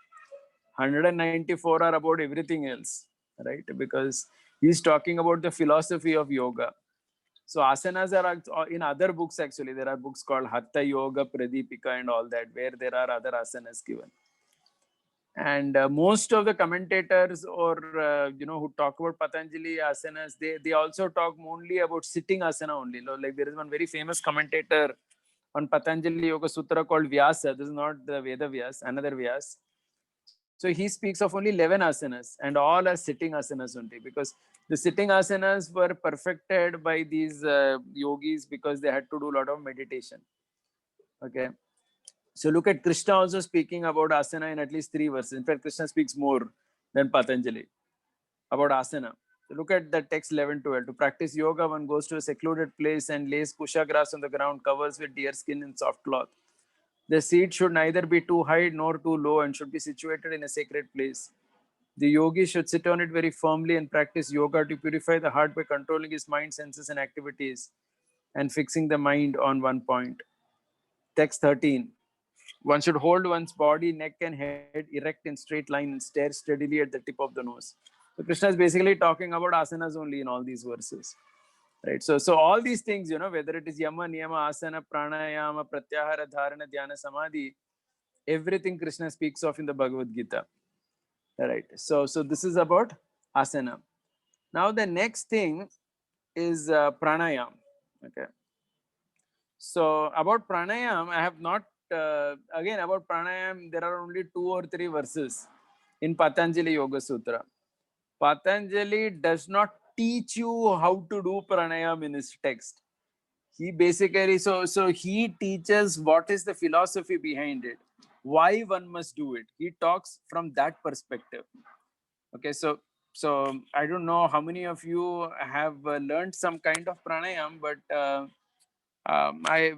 194 are about everything else, right? Because he's talking about the philosophy of yoga. So asanas are in other books actually. There are books called Hatha Yoga, Pradipika and all that, where there are other asanas given. And most of the commentators or who talk about Patanjali asanas, they also talk only about sitting asana only. Like there is one very famous commentator on Patanjali Yoga Sutra called Vyasa. This is not the Veda Vyas, another Vyas. So he speaks of only 11 asanas, and all are sitting asanas only, because the sitting asanas were perfected by these yogis because they had to do a lot of meditation. Okay. So look at Krishna also speaking about asana in at least 3 verses. In fact, Krishna speaks more than Patanjali about asana. So look at the text 11-12. To practice yoga, one goes to a secluded place and lays kusha grass on the ground, covers with deer skin and soft cloth. The seat should neither be too high nor too low and should be situated in a sacred place. The yogi should sit on it very firmly and practice yoga to purify the heart by controlling his mind, senses, and activities and fixing the mind on one point. Text 13. One should hold one's body, neck, and head erect in straight line and stare steadily at the tip of the nose. So Krishna is basically talking about asanas only in all these verses. Right. So all these things, whether it is yama, niyama, asana, pranayama, pratyahara, dharana, dhyana, samadhi, everything Krishna speaks of in the Bhagavad Gita. Right. So this is about asana. Now the next thing is pranayam. Okay. So about pranayam, I have not again about pranayam. There are only 2 or 3 verses in Patanjali Yoga Sutra. Patanjali does not teach you how to do pranayam in his text. He basically so he teaches what is the philosophy behind it, why one must do it. He talks from that perspective. Okay, so I don't know how many of you have learned some kind of pranayam, but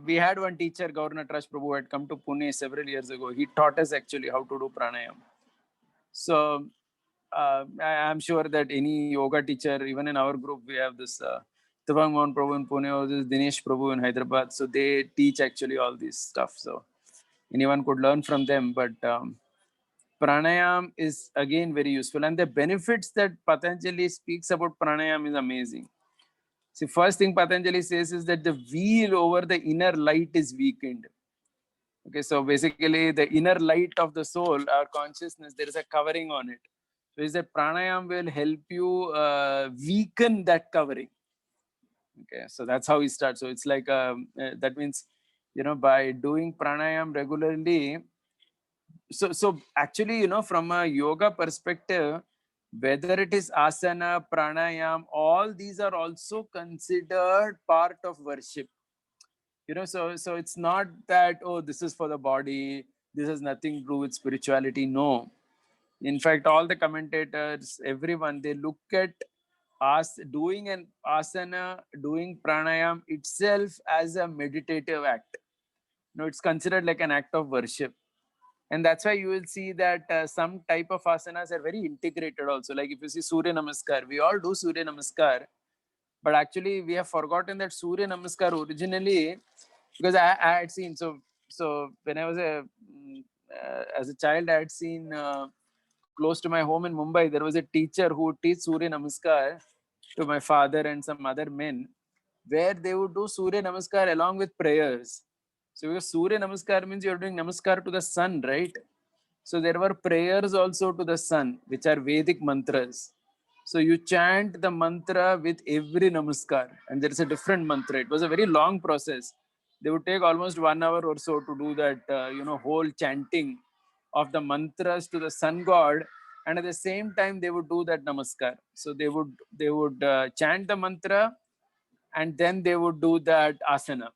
we had one teacher, Gaur Nataraja Prabhu, had come to Pune several years ago. He taught us actually how to do pranayam. So I'm sure that any yoga teacher, even in our group, we have this Tavang Mohan Prabhu in Pune or this Dinesh Prabhu in Hyderabad. So they teach actually all this stuff. So anyone could learn from them. But pranayam is again very useful, and the benefits that Patanjali speaks about pranayam is amazing. See, first thing Patanjali says is that the veil over the inner light is weakened. Okay, so basically the inner light of the soul, our consciousness, there is a covering on it. So is that pranayam will help you weaken that covering. Okay, so that's how we start. So it's like that means, you know, by doing pranayam regularly. So actually, you know, from a yoga perspective, whether it is asana, pranayam, all these are also considered part of worship. You know, so it's not that, oh, this is for the body, this has nothing to do with spirituality. No, in fact, all the commentators, everyone, they look at us doing an asana, doing pranayam itself as a meditative act. You know, it's considered like an act of worship. And that's why you will see that some type of asanas are very integrated also. Like if you see Surya Namaskar, we all do Surya Namaskar, but actually we have forgotten that Surya Namaskar originally, because I had seen, so when I was as a child, I had seen close to my home in Mumbai, there was a teacher who would teach Surya Namaskar to my father and some other men, where they would do Surya Namaskar along with prayers. So because Surya Namaskar means you're doing Namaskar to the sun, right? So there were prayers also to the sun, which are Vedic mantras. So you chant the mantra with every Namaskar, and there is a different mantra. It was a very long process. They would take almost 1 hour or so to do that, whole chanting of the mantras to the sun god, and at the same time they would do that Namaskar. So they would chant the mantra, and then they would do that asana.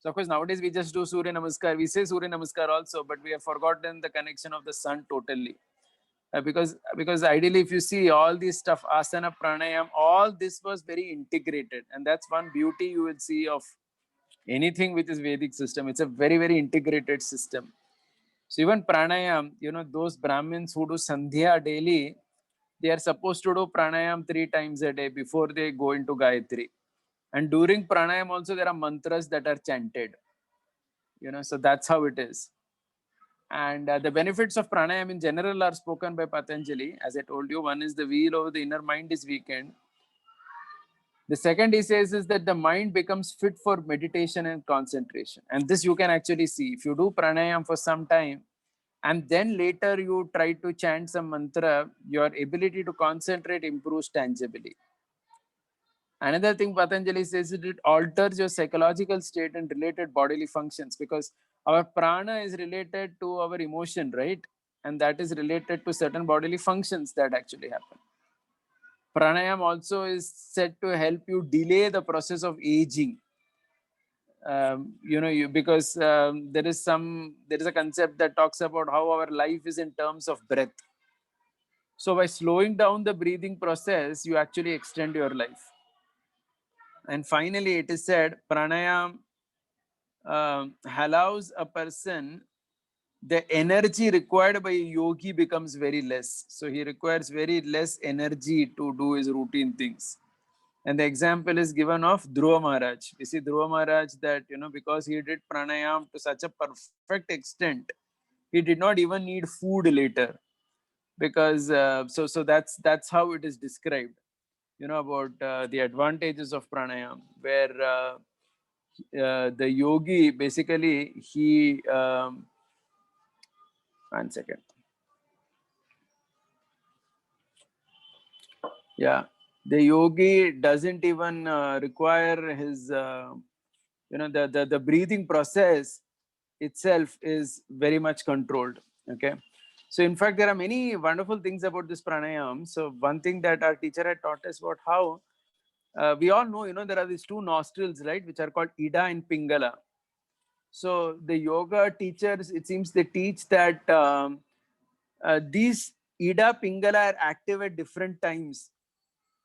So of course nowadays we just do Surya Namaskar. We say Surya Namaskar also, but we have forgotten the connection of the sun totally. Because ideally, if you see all these stuff, asana, pranayam, all this was very integrated, and that's one beauty you will see of anything with this Vedic system. It's a very, very integrated system. So even pranayam, you know, those Brahmins who do sandhya daily, they are supposed to do pranayam 3 times a day before they go into Gayatri. And during pranayam also there are mantras that are chanted. You know, so that's how it is. And the benefits of pranayam in general are spoken by Patanjali. As I told you, one is the wheel over the inner mind is weakened. The second he says is that the mind becomes fit for meditation and concentration. And this you can actually see. If you do pranayam for some time, and then later you try to chant some mantra, your ability to concentrate improves tangibly. Another thing Patanjali says is it alters your psychological state and related bodily functions, because our prana is related to our emotion, right? And that is related to certain bodily functions that actually happen. Pranayam also is said to help you delay the process of aging. Because there is a concept that talks about how our life is in terms of breath. So by slowing down the breathing process, you actually extend your life. And finally, it is said pranayam allows a person, the energy required by a yogi becomes very less. So he requires very less energy to do his routine things. And the example is given of Dhruva Maharaj. You see, Dhruva Maharaj, that, because he did pranayam to such a perfect extent, he did not even need food later. Because so that's how it is described, about the advantages of pranayam, where the yogi basically he 1 second. Yeah, the yogi doesn't even require his the breathing process itself is very much controlled. Okay, so in fact there are many wonderful things about this pranayam. So one thing that our teacher had taught us about how we all know, there are these two nostrils, right, which are called Ida and Pingala. So the yoga teachers, it seems they teach that these Ida, Pingala are active at different times.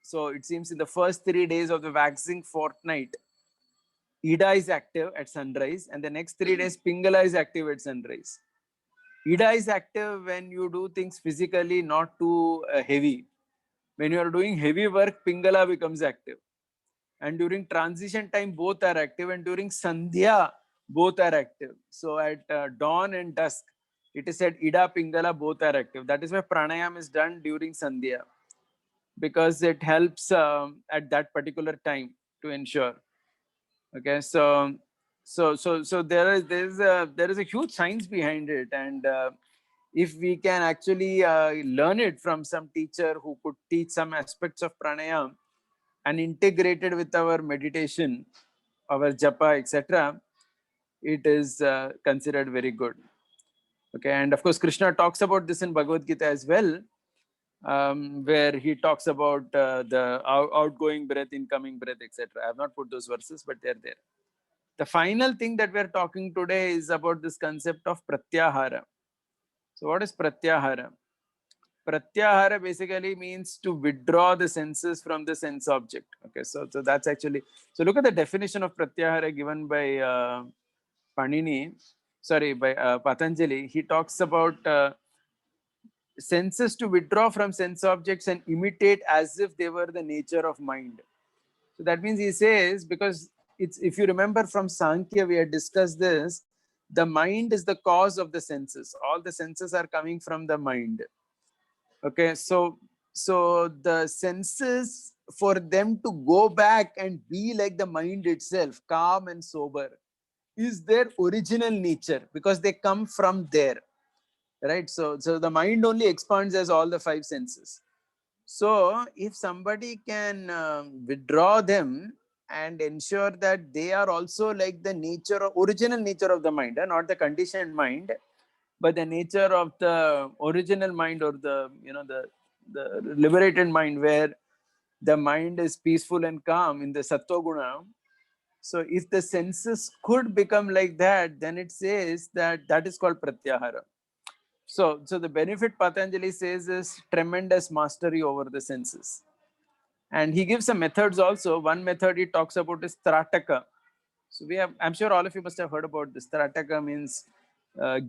So it seems in the first 3 days of the waxing fortnight, Ida is active at sunrise, and the next 3 days, Pingala is active at sunrise. Ida is active when you do things physically not too heavy. When you are doing heavy work, Pingala becomes active. And during transition time, both are active. And during Sandhya, both are active. So at dawn and dusk, it is said Ida, Pingala, both are active. That is why pranayam is done during Sandhya, because it helps at that particular time to ensure. Okay, so there is a huge science behind it, and if we can actually learn it from some teacher who could teach some aspects of pranayam and integrate it with our meditation, our japa, etc., it is considered very good. Okay, and of course Krishna talks about this in Bhagavad Gita as well, where he talks about the outgoing breath, incoming breath, etc. I have not put those verses, but they're there. The final thing that we're talking today is about this concept of pratyahara. So what is pratyahara? Pratyahara basically means to withdraw the senses from the sense object. Okay, so that's actually, so look at the definition of pratyahara given by Patanjali. He talks about senses to withdraw from sense objects and imitate as if they were the nature of mind. So that means he says, because it's, if you remember from Sankhya, we had discussed this, the mind is the cause of the senses. All the senses are coming from the mind. Okay, so the senses, for them to go back and be like the mind itself, calm and sober, is their original nature, because they come from there, right? So the mind only expands as all the five senses. So if somebody can withdraw them and ensure that they are also like the nature, original nature of the mind, not the conditioned mind, but the nature of the original mind, or the, you know, the liberated mind, where the mind is peaceful and calm in the sattva guna. So if the senses could become like that, then it says that that is called pratyahara. So the benefit Patanjali says is tremendous mastery over the senses. And he gives some methods also. One method he talks about is Strataka. So we have, I'm sure all of you must have heard about this. Strataka means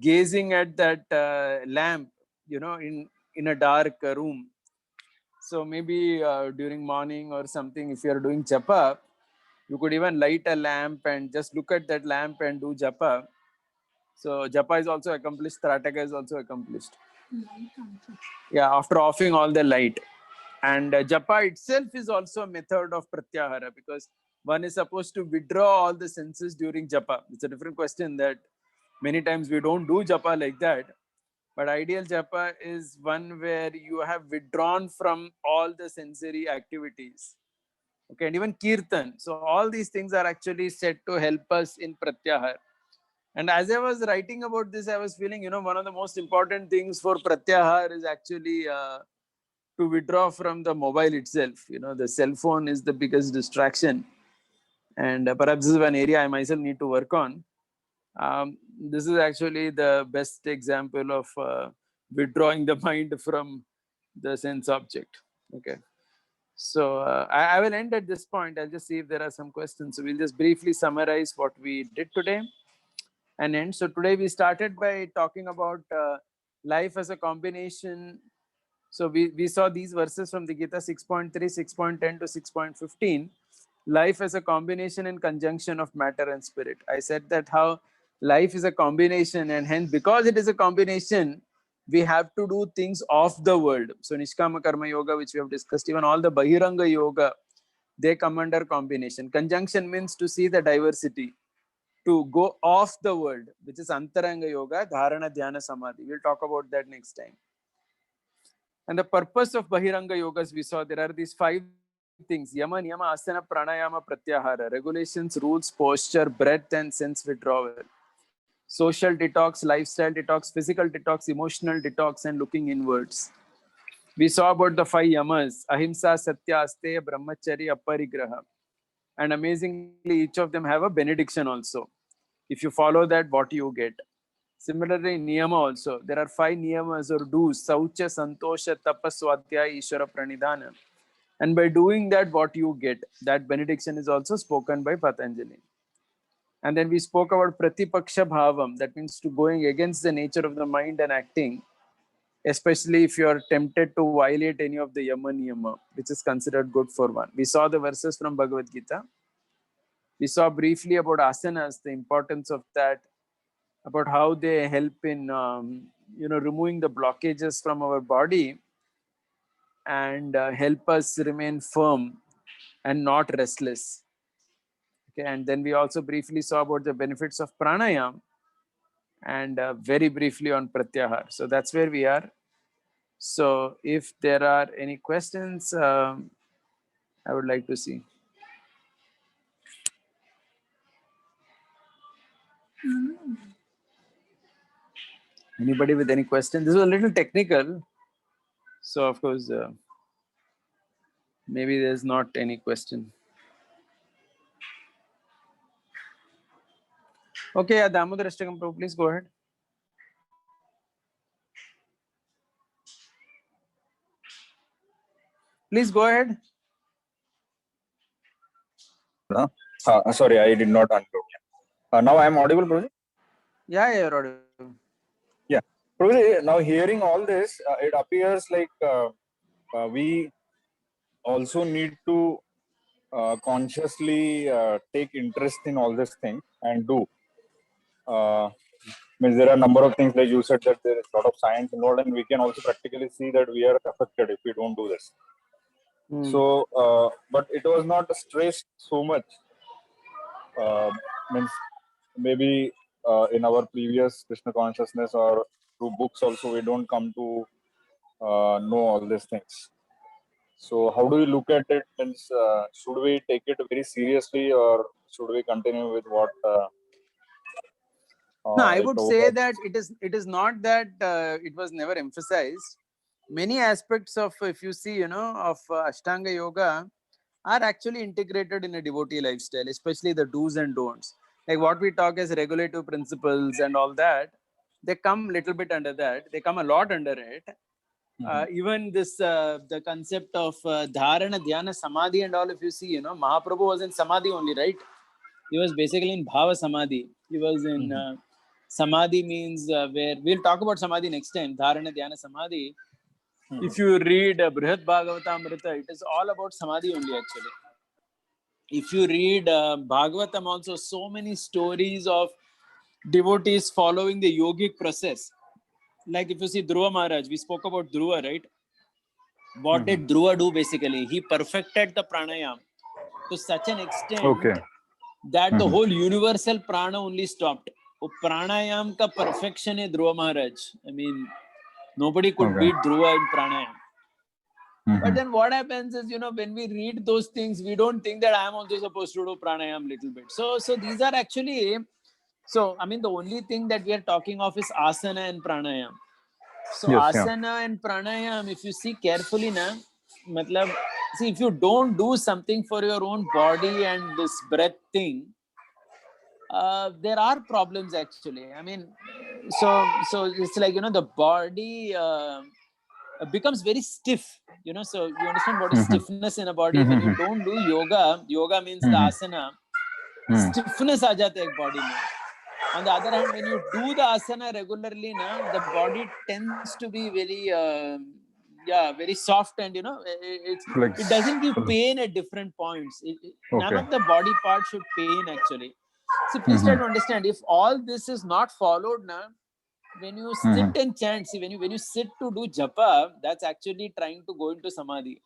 gazing at that lamp, you know, in a dark room. So maybe during morning or something, if you are doing japa, you could even light a lamp and just look at that lamp and do japa. So japa is also accomplished, Strataka is also accomplished. Yeah, after offing all the light. And japa itself is also a method of pratyahara, because one is supposed to withdraw all the senses during japa. It's a different question that many times we don't do japa like that. But ideal japa is one where you have withdrawn from all the sensory activities. Okay, and even kirtan. So all these things are actually said to help us in pratyahara. And as I was writing about this, I was feeling, you know, one of the most important things for pratyahara is actually to withdraw from the mobile itself. You know, the cell phone is the biggest distraction. And perhaps this is one area I myself need to work on. This is actually the best example of withdrawing the mind from the sense object. Okay. So I will end at this point. I'll just see if there are some questions. So we'll just briefly summarize what we did today and end. So today we started by talking about life as a combination. So we saw these verses from the Gita 6.3, 6.10 to 6.15. Life as a combination and conjunction of matter and spirit. I said that how life is a combination, and hence because it is a combination, we have to do things of the world. So Nishkama Karma Yoga, which we have discussed, even all the Bahiranga Yoga, they come under combination. Conjunction means to see the diversity, to go off the world, which is Antaranga Yoga, Dharana, Dhyana, Samadhi. We'll talk about that next time. And the purpose of Bahiranga Yogas, we saw there are these 5 things: Yama, Niyama, Asana, Pranayama, Pratyahara, regulations, rules, posture, breath, and sense withdrawal. Social detox, lifestyle detox, physical detox, emotional detox, and looking inwards. We saw about the 5 yamas: Ahimsa, Satya, Asteya, Brahmacharya, Aparigraha. And amazingly, each of them have a benediction also. If you follow that, what you get. Similarly, niyama also. There are 5 niyamas or do's: Saucha, Santosha, Tapas, Swadhyaya, Ishvara, Pranidhana. And by doing that, what you get, that benediction is also spoken by Patanjali. And then we spoke about Pratipaksha Bhavam. That means to going against the nature of the mind and acting, especially if you are tempted to violate any of the Yama Niyama, which is considered good for one. We saw the verses from Bhagavad Gita. We saw briefly about asanas, the importance of that, about how they help in removing the blockages from our body and help us remain firm and not restless. Okay, and then we also briefly saw about the benefits of pranayam and very briefly on pratyahar. So that's where we are. So if there are any questions, I would like to see. Anybody with any question? This was a little technical. So of course, maybe there's not any question. Okay, Damodar Ashtakam Prabhu, please go ahead. Please go ahead. Sorry, I did not unmute. Now I am audible, Prabhuji? Yeah, you're audible. Yeah. Prabhuji, now hearing all this, it appears like we also need to consciously take interest in all these things and do. Means there are a number of things, like you said, that there is a lot of science involved, and we can also practically see that we are affected if we don't do this. So, but it was not stressed so much. Means maybe in our previous Krishna consciousness or through books also, we don't come to know all these things. So how do we look at it? Means should we take it very seriously, or should we continue with what? No, I would say that it is not that it was never emphasized. Many aspects of, if you see, of Ashtanga Yoga are actually integrated in a devotee lifestyle, especially the do's and don'ts. Like what we talk as regulative principles and all that, they come a little bit under that. They come a lot under it. Even this, the concept of dharana, dhyana, samadhi and all, if you see, Mahaprabhu was in samadhi only, right? He was basically in bhava samadhi. He was in samadhi means where we'll talk about samadhi next time, dharana, dhyana, samadhi. If you read Brihad Bhagavatamrita, it is all about samadhi only actually. If you read Bhagavatam also, so many stories of devotees following the yogic process. Like if you see Dhruva Maharaj, we spoke about Dhruva, right? What did Dhruva do basically? He perfected the pranayam to such an extent that the whole universal prana only stopped. Oh, pranayam ka perfection hai Dhruva Maharaj. I mean, nobody could beat Dhruva in pranayam. But then what happens is, when we read those things, we don't think that I am also supposed to do pranayam little bit. So these are actually, I mean, the only thing that we are talking of is asana and pranayam. So asana and pranayam, if you see carefully now, see, if you don't do something for your own body and this breath thing, there are problems actually. I mean, so it's like, the body becomes very stiff, so you understand what is stiffness in a body. When you don't do yoga means the asana, stiffness aa jata hai ek body mein. On the other hand, when you do the asana regularly, the body tends to be very very soft, and it doesn't give pain at different points. None of the body parts should pain actually. So please try to understand, if all this is not followed now, when you sit and chant, see, when you sit to do japa, that's actually trying to go into samadhi.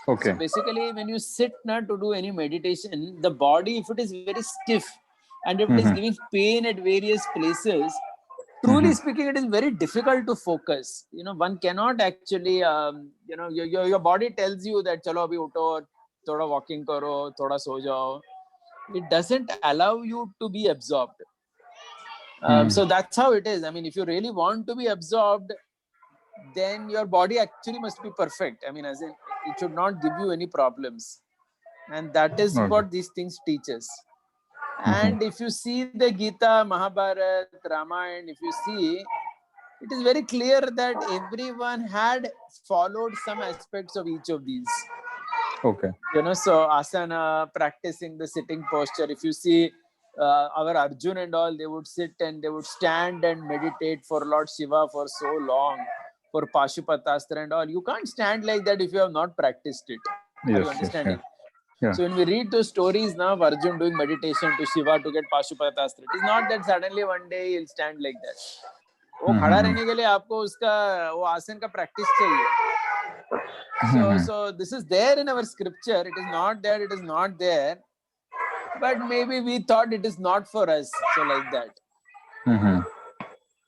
So basically, when you sit now to do any meditation, the body, if it is very stiff and if it is giving pain at various places, truly speaking, it is very difficult to focus. One cannot actually, your body tells you that chalo abhi utho, thoda walking karo, thoda so jao. It doesn't allow you to be absorbed. So that's how it is. I mean, if you really want to be absorbed, then your body actually must be perfect. I mean, as in, it should not give you any problems. And that is what these things teach us. And if you see the Gita, Mahabharata, Ramayana, if you see, it is very clear that everyone had followed some aspects of each of these. So asana, practicing the sitting posture. If you see our Arjun and all, they would sit and they would stand and meditate for Lord Shiva for so long, for Pashupatastra and all. You can't stand like that if you have not practiced it. Are you understanding? Yeah. So when we read those stories now of Arjun doing meditation to Shiva to get Pashupatastra, it is not that suddenly one day he'll stand like that. वो खड़ा रहने के लिए आपको उसका वो आसन का practice चाहिए. So this is there in our scripture. It is not that it is not there, but maybe we thought it is not for us. So like that.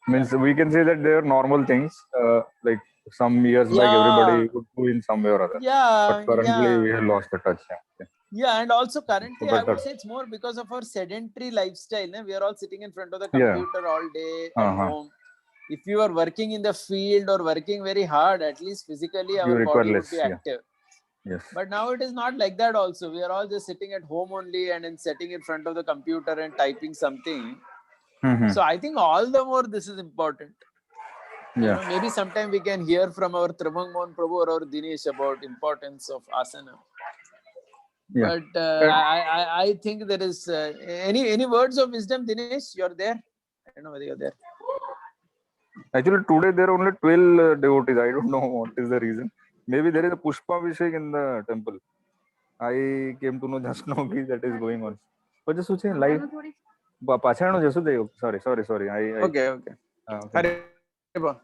Means we can say that they are normal things. Like some years back, everybody would do in some way or other. Yeah. But currently, we have lost the touch. Yeah, and also currently, I would better. say it's more because of our sedentary lifestyle. We are all sitting in front of the computer all day at home. If you are working in the field or working very hard, at least physically our body would be active. Yes. But now it is not like that also. We are all just sitting at home only and then sitting in front of the computer and typing something. So I think all the more this is important. Yeah. Maybe sometime we can hear from our Tribhuwan Mohan Prabhu or our Dinesh about importance of asana. Yeah. But I think there is any words of wisdom, Dinesh? You're there? I don't know whether you're there. Actually, today there are only 12 devotees. I don't know what is the reason. Maybe there is a Pushpa Abhishek in the temple. I came to know just now that is going on. But just live. Sorry. Okay.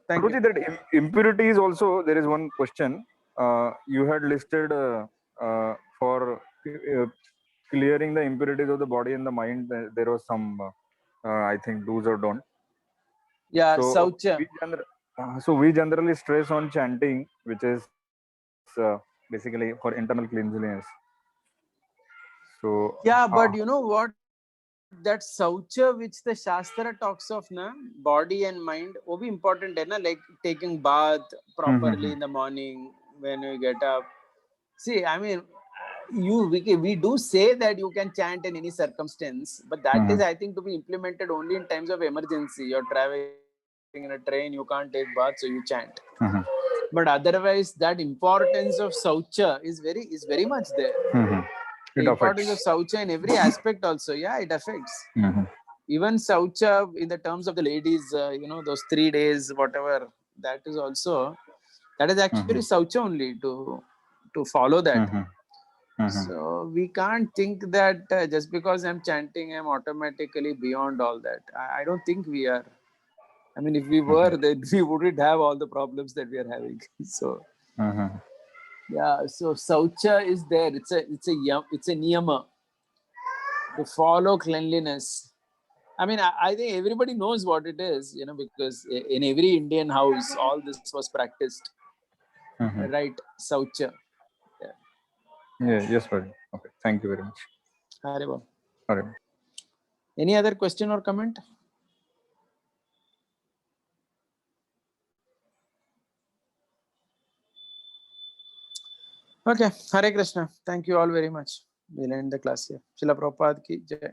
Thank you. That impurity is also, there is one question. You had listed for clearing the impurities of the body and the mind. There was some, I think, do's or don't. Yeah, so Saucha. We generally stress on chanting, which is basically for internal cleanliness. So yeah, but you know what? That Saucha which the Shastra talks of, body and mind, वो भी important है ना, like taking bath properly in the morning when you get up. See, I mean, we do say that you can chant in any circumstance, but that is, I think, to be implemented only in times of emergency. You're traveling in a train, you can't take bath, so you chant. But otherwise, that importance of Saucha is very much there. The importance of Saucha in every aspect also, it affects. Even Saucha in the terms of the ladies, those 3 days, whatever, that is actually Saucha only to follow that. So we can't think that just because I'm chanting, I'm automatically beyond all that. I don't think we are. I mean, if we were, then we wouldn't have all the problems that we are having. So, so Saucha is there. It's a niyama to follow cleanliness. I mean, I think everybody knows what it is, because in every Indian house, all this was practiced. Right? Saucha. Yes, sir. Okay. Thank you very much. Haribol. Haribol. Any other question or comment? Okay. Hare Krishna. Thank you all very much. We'll end the class here. Srila Prabhupada ki jai.